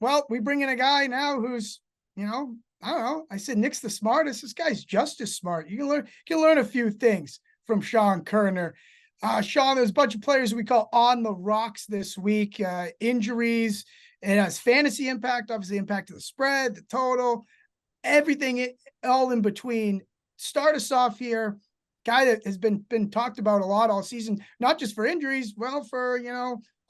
well, we bring in a guy now who's, I don't know. I said Nick's the smartest. This guy's just as smart. You can learn a few things from Sean Kerner. Sean, there's a bunch of players we call on the rocks this week. Injuries. It has fantasy impact, obviously impact of the spread, the total, everything all in between. Start us off here. Guy that has been talked about a lot all season, not just for injuries, well, for,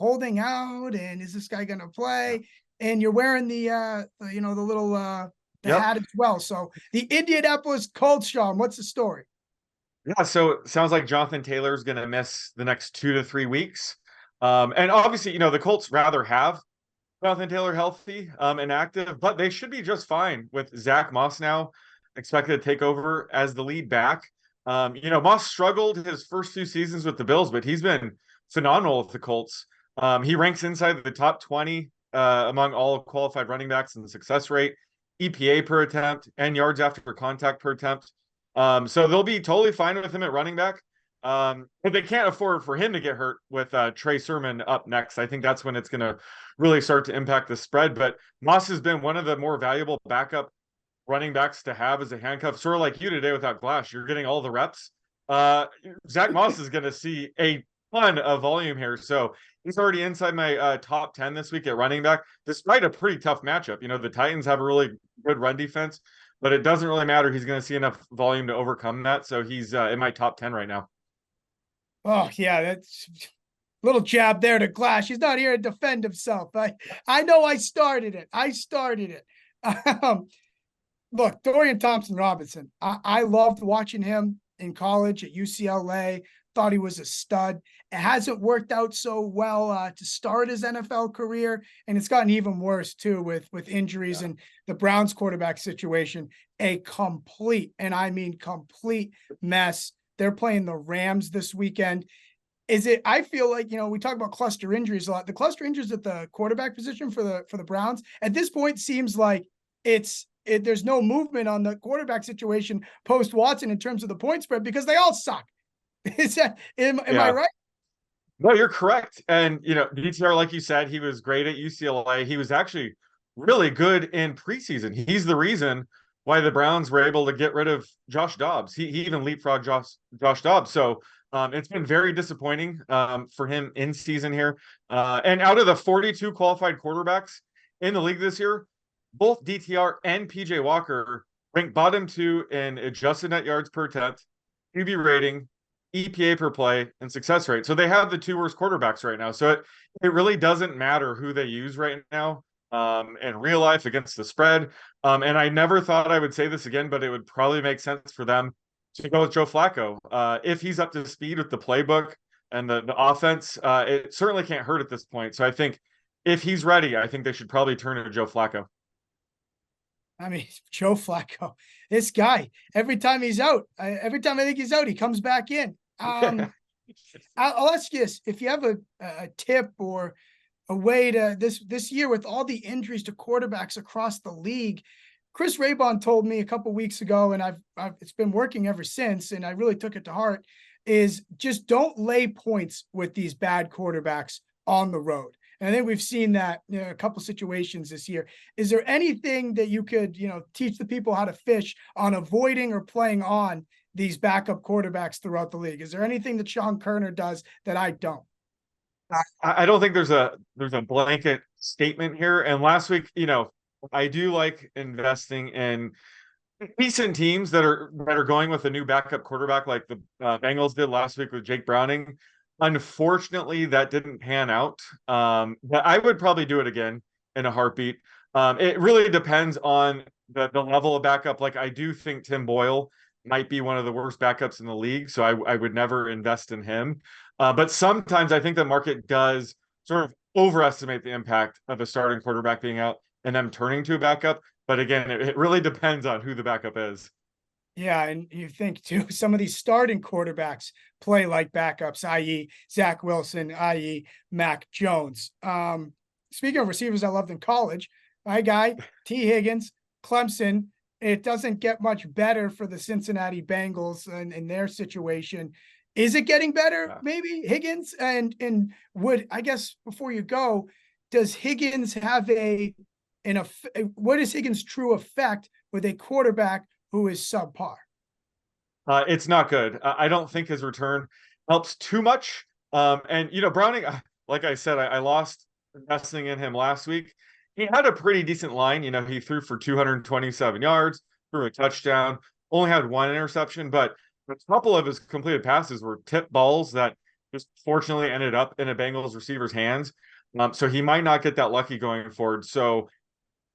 holding out, and is this guy going to play? And you're wearing the little hat as well. So the Indianapolis Colts, Sean, what's the story? Yeah, so it sounds like Jonathan Taylor is going to miss the next 2 to 3 weeks. And obviously, the Colts rather have Jonathan Taylor healthy and active, but they should be just fine with Zach Moss now expected to take over as the lead back. Moss struggled his first 2 seasons with the Bills, but he's been phenomenal with the Colts. He ranks inside the top 20 among all qualified running backs in the success rate, EPA per attempt, and yards after contact per attempt. So they'll be totally fine with him at running back. But they can't afford for him to get hurt with Trey Sermon up next. I think that's when it's going to really start to impact the spread. But Moss has been one of the more valuable backup running backs to have as a handcuff, sort of like you today without Glass. You're getting all the reps. Zach Moss is going to see a ton of volume here. So he's already inside my top 10 this week at running back, despite a pretty tough matchup. The Titans have a really good run defense, but it doesn't really matter. He's going to see enough volume to overcome that. So he's in my top 10 right now. Oh, yeah, that's a little jab there to Glass. He's not here to defend himself. I know I started it. Look, Dorian Thompson-Robinson, I loved watching him in college at UCLA. Thought he was a stud. It hasn't worked out so well to start his NFL career, and it's gotten even worse too with injuries and the Browns quarterback situation. A complete, and I mean complete mess. They're playing the Rams this weekend. I feel like, we talk about cluster injuries a lot. The cluster injuries at the quarterback position for the Browns at this point seems like there's no movement on the quarterback situation post Watson in terms of the point spread because they all suck. Am I right? No, you're correct. And, DTR, like you said, he was great at UCLA. He was actually really good in preseason. He's the reason why the Browns were able to get rid of Josh Dobbs. He even leapfrogged Josh Dobbs. So it's been very disappointing for him in season here. And out of the 42 qualified quarterbacks in the league this year, both DTR and PJ Walker ranked bottom 2 in adjusted net yards per attempt, QB rating, EPA per play, and success rate. So they have the 2 worst quarterbacks right now. So it really doesn't matter who they use right now in real life against the spread. And I never thought I would say this again, but it would probably make sense for them to go with Joe Flacco. If he's up to speed with the playbook and the offense, it certainly can't hurt at this point. So I think if he's ready, I think they should probably turn to Joe Flacco. I mean, Joe Flacco, this guy, every time I think he's out, he comes back in. I'll ask you this. If you have a tip or a way to this year with all the injuries to quarterbacks across the league, Chris Raybon told me a couple weeks ago, and I've it's been working ever since, and I really took it to heart, is just don't lay points with these bad quarterbacks on the road. And I think we've seen that in a couple situations this year. Is there anything that you could, teach the people how to fish on avoiding or playing on these backup quarterbacks throughout the league? Is there anything that Sean Kerner does that I don't? I don't think there's a blanket statement here. And last week, I do like investing in decent teams that are going with a new backup quarterback, like the Bengals did last week with Jake Browning. Unfortunately, that didn't pan out. But I would probably do it again in a heartbeat. It really depends on the level of backup. Like, I do think Tim Boyle might be one of the worst backups in the league, so I would never invest in him. But sometimes I think the market does sort of overestimate the impact of a starting quarterback being out and them turning to a backup. But again, it really depends on who the backup is. Yeah, and you think too, some of these starting quarterbacks play like backups, i.e. Zach Wilson, i.e. Mac Jones. Speaking of receivers I loved in college, my guy, T. Higgins, Clemson, it doesn't get much better for the Cincinnati Bengals in their situation. Is it getting better? Maybe Higgins and would, I guess before you go, does Higgins have a what is Higgins' true effect with a quarterback who is subpar? It's not good. I don't think his return helps too much. And Browning, like I said, I lost investing in him last week. He had a pretty decent line. He threw for 227 yards, threw a touchdown, only had one interception, but a couple of his completed passes were tip balls that just fortunately ended up in a Bengals receiver's hands. So he might not get that lucky going forward. So,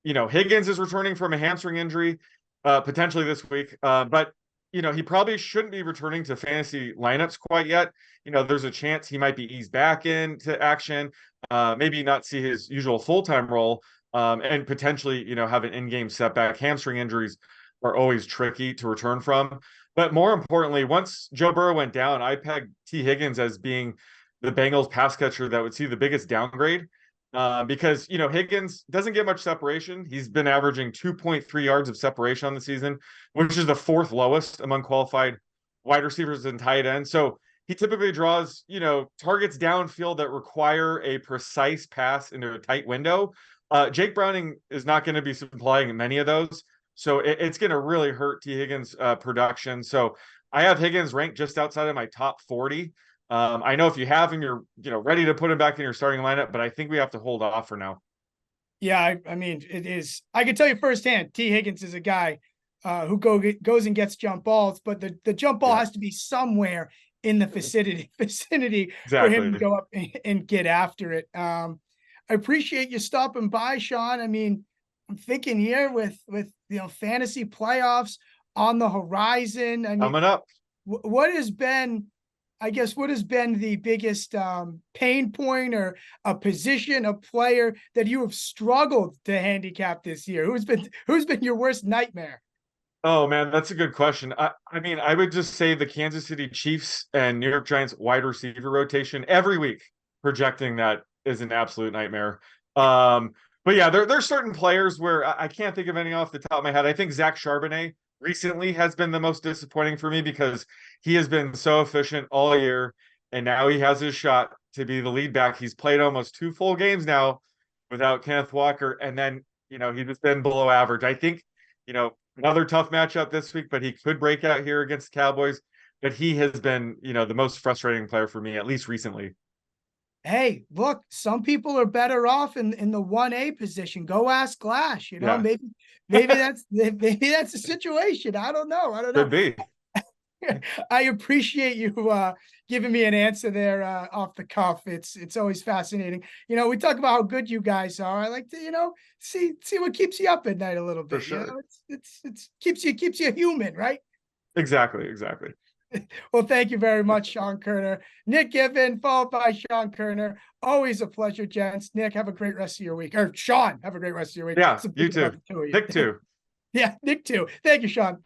Higgins is returning from a hamstring injury, potentially this week. But he probably shouldn't be returning to fantasy lineups quite yet. There's a chance he might be eased back into action, maybe not see his usual full-time role, and potentially, have an in-game setback. Hamstring injuries are always tricky to return from. But more importantly, once Joe Burrow went down, I pegged T. Higgins as being the Bengals pass catcher that would see the biggest downgrade. Because Higgins doesn't get much separation. He's been averaging 2.3 yards of separation on the season, which is the fourth lowest among qualified wide receivers and tight ends. So he typically draws targets downfield that require a precise pass into a tight window. Jake Browning is not going to be supplying many of those, so it's going to really hurt T. Higgins' production. So I have Higgins ranked just outside of my top 40. I know if you have him, you're ready to put him back in your starting lineup, but I think we have to hold off for now. Yeah, I mean, it is. I can tell you firsthand, T. Higgins is a guy who goes and gets jump balls, but the jump ball has to be somewhere in the vicinity Exactly. for him to go up and get after it. I appreciate you stopping by, Sean. I mean, I'm thinking here with fantasy playoffs on the horizon. I mean, coming up. What has been the biggest pain point or a position, a player that you have struggled to handicap this year? Who's been your worst nightmare? Oh man, that's a good question. I mean, I would just say the Kansas City Chiefs and New York Giants wide receiver rotation every week, projecting that is an absolute nightmare. But yeah, there's certain players where I can't think of any off the top of my head. I think Zach Charbonnet recently has been the most disappointing for me because he has been so efficient all year, and now he has his shot to be the lead back. He's played almost 2 full games now without Kenneth Walker, and then he's just been below average. I think another tough matchup this week, but he could break out here against the Cowboys. But he has been the most frustrating player for me, at least recently. Hey, look, some people are better off in the 1A position. Go ask Glash. Maybe that's the situation. I don't know. Could be. I appreciate you giving me an answer there off the cuff. It's always fascinating. We talk about how good you guys are. I like to see what keeps you up at night a little bit. For sure. It's keeps you human, right? Exactly. Well, thank you very much, Sean Kerner. Nick Given, followed by Sean Kerner. Always a pleasure, gents. Nick, have a great rest of your week. Or Sean, have a great rest of your week. Yeah, you too. Nick too. Yeah, Nick too. Thank you, Sean.